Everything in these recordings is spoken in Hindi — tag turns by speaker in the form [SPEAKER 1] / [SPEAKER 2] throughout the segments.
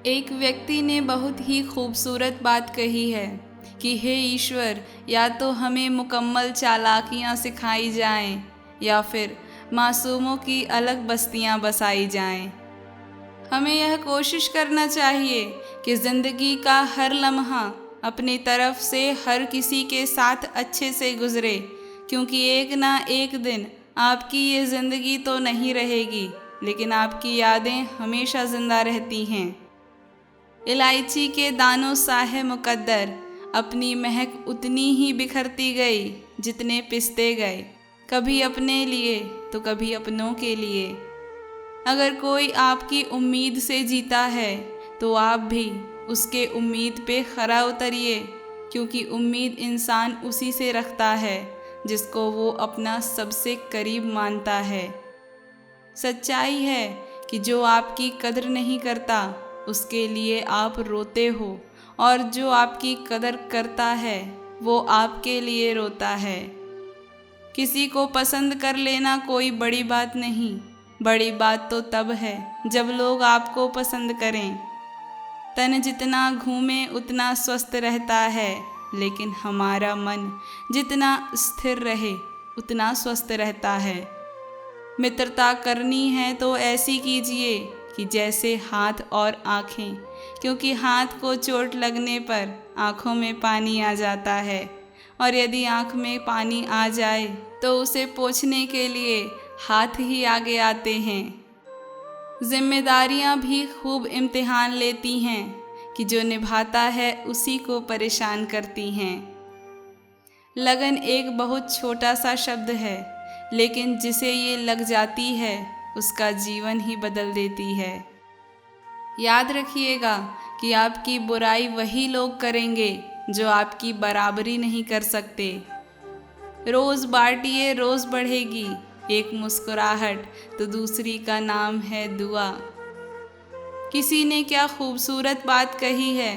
[SPEAKER 1] एक व्यक्ति ने बहुत ही खूबसूरत बात कही है कि हे ईश्वर, या तो हमें मुकम्मल चालाकियाँ सिखाई जाएं या फिर मासूमों की अलग बस्तियाँ बसाई जाएं। हमें यह कोशिश करना चाहिए कि ज़िंदगी का हर लम्हा अपनी तरफ से हर किसी के साथ अच्छे से गुजरे, क्योंकि एक ना एक दिन आपकी ये ज़िंदगी तो नहीं रहेगी, लेकिन आपकी यादें हमेशा ज़िंदा रहती हैं। इलायची के दानों सा है मुकद्दर, अपनी महक उतनी ही बिखरती गई जितने पिसते गए, कभी अपने लिए तो कभी अपनों के लिए। अगर कोई आपकी उम्मीद से जीता है तो आप भी उसके उम्मीद पे खरा उतरिए, क्योंकि उम्मीद इंसान उसी से रखता है जिसको वो अपना सबसे करीब मानता है। सच्चाई है कि जो आपकी कदर नहीं करता उसके लिए आप रोते हो, और जो आपकी कदर करता है वो आपके लिए रोता है। किसी को पसंद कर लेना कोई बड़ी बात नहीं, बड़ी बात तो तब है जब लोग आपको पसंद करें। तन जितना घूमे उतना स्वस्थ रहता है, लेकिन हमारा मन जितना स्थिर रहे उतना स्वस्थ रहता है। मित्रता करनी है तो ऐसी कीजिए कि जैसे हाथ और आँखें, क्योंकि हाथ को चोट लगने पर आँखों में पानी आ जाता है, और यदि आँख में पानी आ जाए तो उसे पोंछने के लिए हाथ ही आगे आते हैं। जिम्मेदारियाँ भी खूब इम्तिहान लेती हैं कि जो निभाता है उसी को परेशान करती हैं। लगन एक बहुत छोटा सा शब्द है, लेकिन जिसे ये लग जाती है उसका जीवन ही बदल देती है। याद रखिएगा कि आपकी बुराई वही लोग करेंगे जो आपकी बराबरी नहीं कर सकते। रोज़ बांटिए रोज़ बढ़ेगी, एक मुस्कुराहट तो दूसरी का नाम है दुआ। किसी ने क्या खूबसूरत बात कही है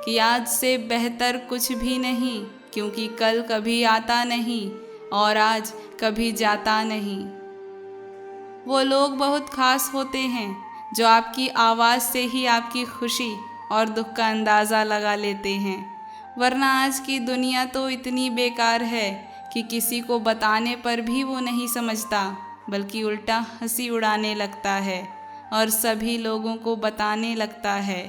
[SPEAKER 1] कि आज से बेहतर कुछ भी नहीं, क्योंकि कल कभी आता नहीं और आज कभी जाता नहीं। वो लोग बहुत खास होते हैं जो आपकी आवाज़ से ही आपकी खुशी और दुख का अंदाज़ा लगा लेते हैं, वरना आज की दुनिया तो इतनी बेकार है कि किसी को बताने पर भी वो नहीं समझता, बल्कि उल्टा हंसी उड़ाने लगता है और सभी लोगों को बताने लगता है।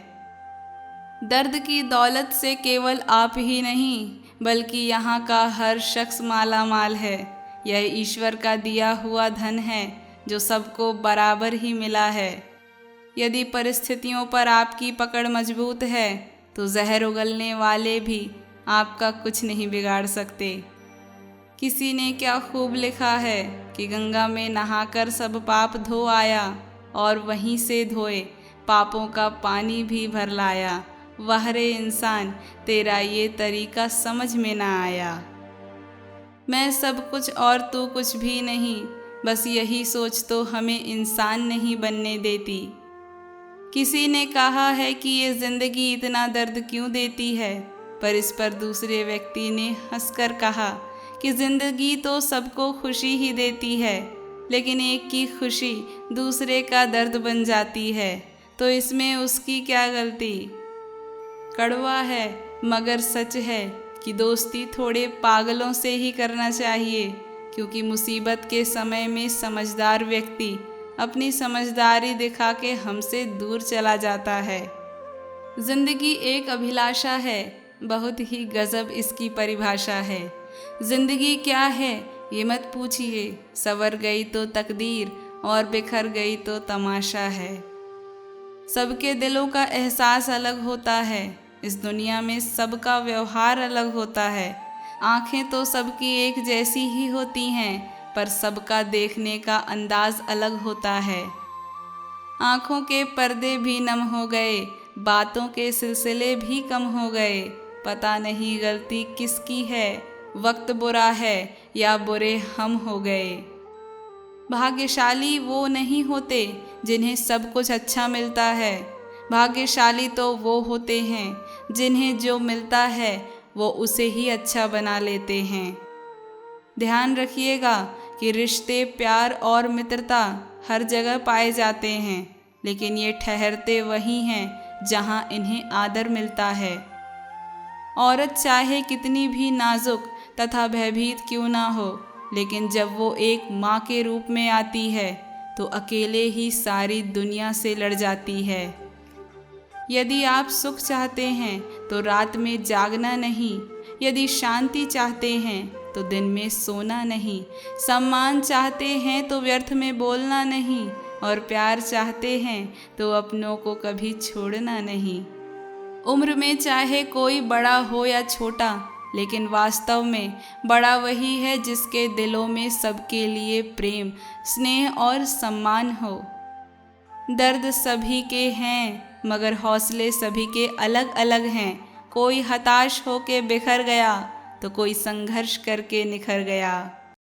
[SPEAKER 1] दर्द की दौलत से केवल आप ही नहीं, बल्कि यहाँ का हर शख्स माला माल है। यह ईश्वर का दिया हुआ धन है जो सबको बराबर ही मिला है। यदि परिस्थितियों पर आपकी पकड़ मजबूत है तो जहर उगलने वाले भी आपका कुछ नहीं बिगाड़ सकते। किसी ने क्या खूब लिखा है कि गंगा में नहाकर सब पाप धो आया, और वहीं से धोए पापों का पानी भी भर लाया। वाह रे इंसान, तेरा ये तरीका समझ में ना आया। मैं सब कुछ और तू कुछ भी नहीं, बस यही सोच तो हमें इंसान नहीं बनने देती। किसी ने कहा है कि ये ज़िंदगी इतना दर्द क्यों देती है, पर इस पर दूसरे व्यक्ति ने हंसकर कहा कि ज़िंदगी तो सबको खुशी ही देती है, लेकिन एक की खुशी दूसरे का दर्द बन जाती है, तो इसमें उसकी क्या गलती। कड़वा है मगर सच है कि दोस्ती थोड़े पागलों से ही करना चाहिए, क्योंकि मुसीबत के समय में समझदार व्यक्ति अपनी समझदारी दिखा के हमसे दूर चला जाता है। जिंदगी एक अभिलाषा है, बहुत ही गजब इसकी परिभाषा है। जिंदगी क्या है ये मत पूछिए, संवर गई तो तकदीर और बिखर गई तो तमाशा है। सबके दिलों का एहसास अलग होता है, इस दुनिया में सबका व्यवहार अलग होता है। आँखें तो सबकी एक जैसी ही होती हैं, पर सबका देखने का अंदाज अलग होता है। आँखों के पर्दे भी नम हो गए, बातों के सिलसिले भी कम हो गए। पता नहीं गलती किसकी है, वक्त बुरा है या बुरे हम हो गए। भाग्यशाली वो नहीं होते जिन्हें सब कुछ अच्छा मिलता है, भाग्यशाली तो वो होते हैं जिन्हें जो मिलता है वो उसे ही अच्छा बना लेते हैं। ध्यान रखिएगा कि रिश्ते, प्यार और मित्रता हर जगह पाए जाते हैं, लेकिन ये ठहरते वहीं हैं जहाँ इन्हें आदर मिलता है। औरत चाहे कितनी भी नाजुक तथा भयभीत क्यों ना हो, लेकिन जब वो एक माँ के रूप में आती है तो अकेले ही सारी दुनिया से लड़ जाती है। यदि आप सुख चाहते हैं तो रात में जागना नहीं, यदि शांति चाहते हैं तो दिन में सोना नहीं, सम्मान चाहते हैं तो व्यर्थ में बोलना नहीं, और प्यार चाहते हैं तो अपनों को कभी छोड़ना नहीं। उम्र में चाहे कोई बड़ा हो या छोटा, लेकिन वास्तव में बड़ा वही है जिसके दिलों में सबके लिए प्रेम, स्नेह और सम्मान हो। दर्द सभी के हैं मगर हौसले सभी के अलग अलग हैं। कोई हताश होके बिखर गया तो कोई संघर्ष करके निखर गया।